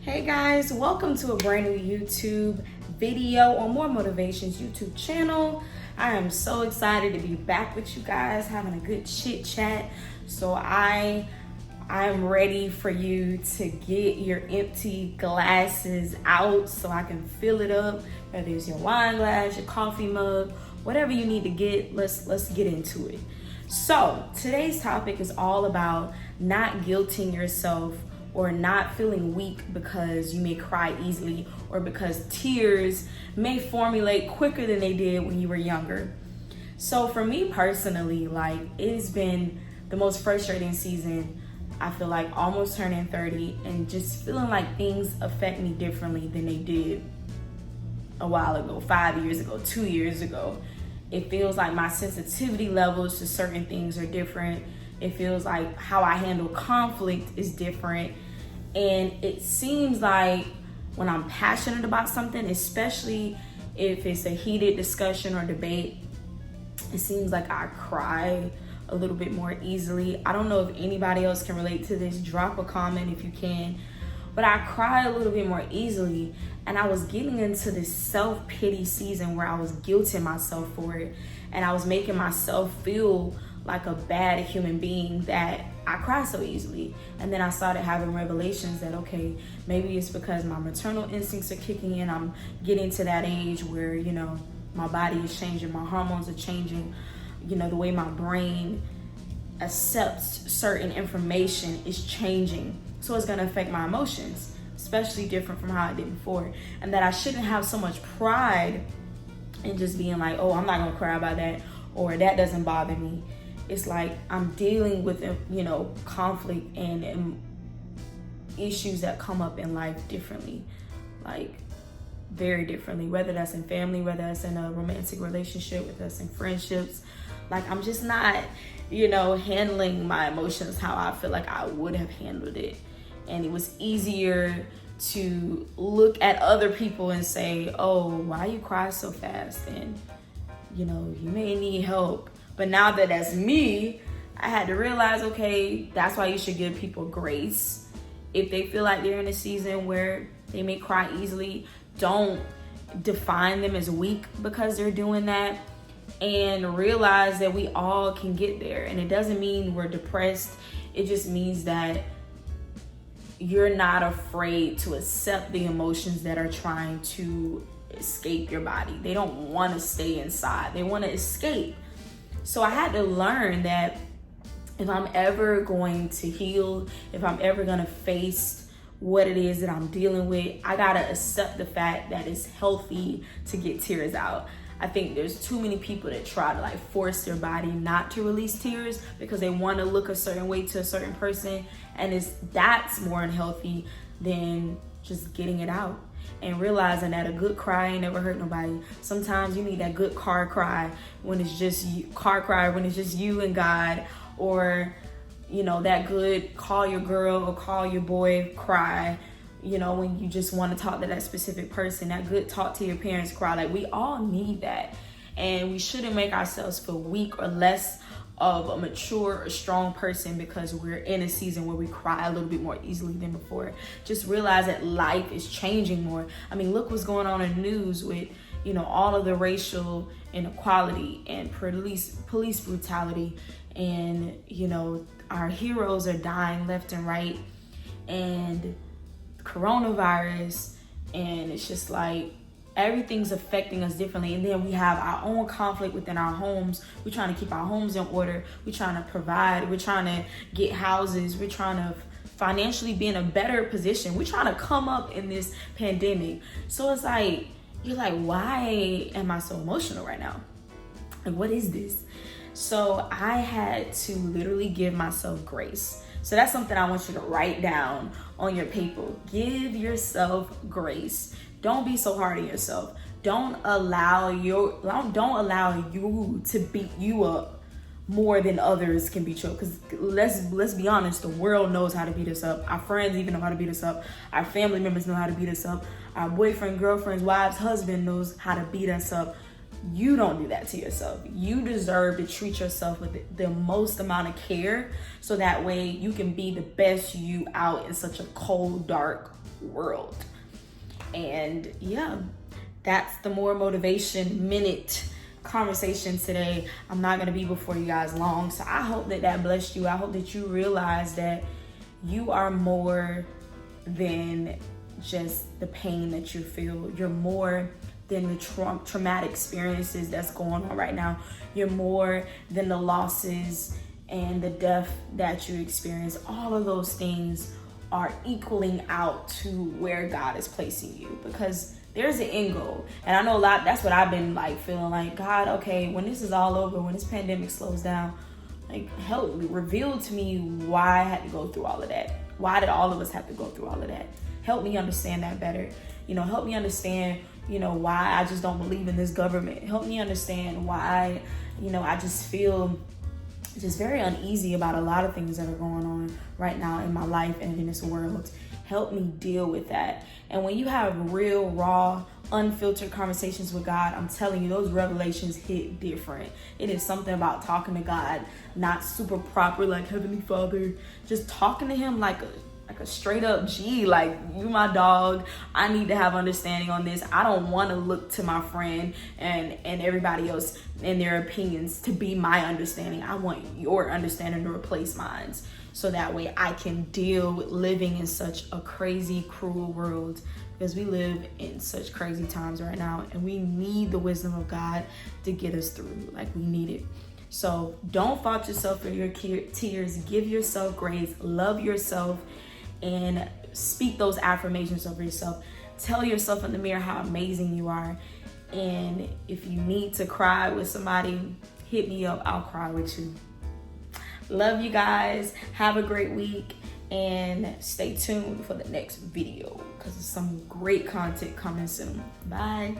Hey guys, welcome to a brand new YouTube video on More Motivations YouTube channel. I am so excited to be back with you guys, having a good chit chat. So I'm ready for you to get your empty glasses out so I can fill it up, whether it's your wine glass, your coffee mug, whatever you need to get. Let's get into it. So today's topic is all about not guilting yourself or not feeling weak because you may cry easily or because tears may formulate quicker than they did when you were younger. So for me personally, it's been the most frustrating season. I feel like almost turning 30 and just feeling like things affect me differently than they did a while ago, 5 years ago, 2 years ago. It feels like my sensitivity levels to certain things are different. It feels like how I handle conflict is different. And it seems like when I'm passionate about something, especially if it's a heated discussion or debate, it seems like I cry a little bit more easily. I don't know if anybody else can relate to this. Drop a comment if you can. But I cry a little bit more easily. And I was getting into this self-pity season where I was guilting myself for it. And I was making myself feel like a bad human being that I cry so easily. And then I started having revelations that, okay, maybe it's because my maternal instincts are kicking in. I'm getting to that age where, my body is changing, my hormones are changing, the way my brain accepts certain information is changing. So it's gonna affect my emotions, especially different from how I did before. And that I shouldn't have so much pride in just being like, oh, I'm not gonna cry about that, or that doesn't bother me. It's like I'm dealing with, conflict and issues that come up in life differently, like very differently, whether that's in family, whether that's in a romantic relationship, whether that's in friendships. Like I'm just not, handling my emotions how I feel like I would have handled it. And it was easier to look at other people and say, oh, why you cry so fast? And, you may need help. But now that that's me, I had to realize, okay, that's why you should give people grace. If they feel like they're in a season where they may cry easily, don't define them as weak because they're doing that. And realize that we all can get there. And it doesn't mean we're depressed. It just means that you're not afraid to accept the emotions that are trying to escape your body. They don't want to stay inside. They want to escape. So I had to learn that if I'm ever going to heal, if I'm ever going to face what it is that I'm dealing with, I got to accept the fact that it's healthy to get tears out. I think there's too many people that try to force their body not to release tears because they want to look a certain way to a certain person. And that's more unhealthy than just getting it out. And realizing that a good cry ain't never hurt nobody. Sometimes you need that good car cry when it's just you and God, or that good call your girl or call your boy cry, when you just want to talk to that specific person, that good talk to your parents cry. We all need that, and we shouldn't make ourselves feel weak or less of a mature or strong person because we're in a season where we cry a little bit more easily than before. Just realize that life is changing more. I mean, look what's going on in the news with, all of the racial inequality and police brutality. And, our heroes are dying left and right. And coronavirus. And it's just everything's affecting us differently. And then we have our own conflict within our homes. We're trying to keep our homes in order. We're trying to provide. We're trying to get houses. We're trying to financially be in a better position. We're trying to come up in this pandemic. So it's you're why am I so emotional right now? What is this? So I had to literally give myself grace. So that's something I want you to write down on your paper. Give yourself grace. Don't be so hard on yourself. Don't allow you to beat you up more than others can beat you up. Because let's be honest, the world knows how to beat us up. Our friends even know how to beat us up. Our family members know how to beat us up. Our boyfriend, girlfriends, wives, husband knows how to beat us up. You don't do that to yourself. You deserve to treat yourself with the most amount of care so that way you can be the best you out in such a cold, dark world. And yeah, that's the More Motivation Minute conversation today. I'm not going to be before you guys long, so I hope that blessed you. I hope that you realize that you are more than just the pain that you feel. You're more than the traumatic experiences that's going on right now. You're more than the losses and the death that you experience. All of those things are equaling out to where God is placing you, because there's an end goal. And I know a lot, that's what I've been like feeling like, God, okay, when this is all over, when this pandemic slows down, like, help me, reveal to me why I had to go through all of that. Why did all of us have to go through all of that? Help me understand that better. Help me understand, why I just don't believe in this government. Help me understand why, I just feel just very uneasy about a lot of things that are going on right now in my life and in this world. Help me deal with that. And when you have real, raw, unfiltered conversations with God, I'm telling you, those revelations hit different. It is something about talking to God, not super proper like Heavenly Father, just talking to him like a straight up G, like, you my dog. I need to have understanding on this. I don't want to look to my friend and everybody else and their opinions to be my understanding. I want your understanding to replace mine, so that way I can deal with living in such a crazy, cruel world, because we live in such crazy times right now, and we need the wisdom of God to get us through. Like, we need it. So don't fault yourself for your tears. Give yourself grace. Love yourself. And speak those affirmations over yourself. Tell yourself in the mirror how amazing you are. And if you need to cry with somebody, hit me up. I'll cry with you. Love you guys. Have a great week. And stay tuned for the next video, because there's some great content coming soon. Bye.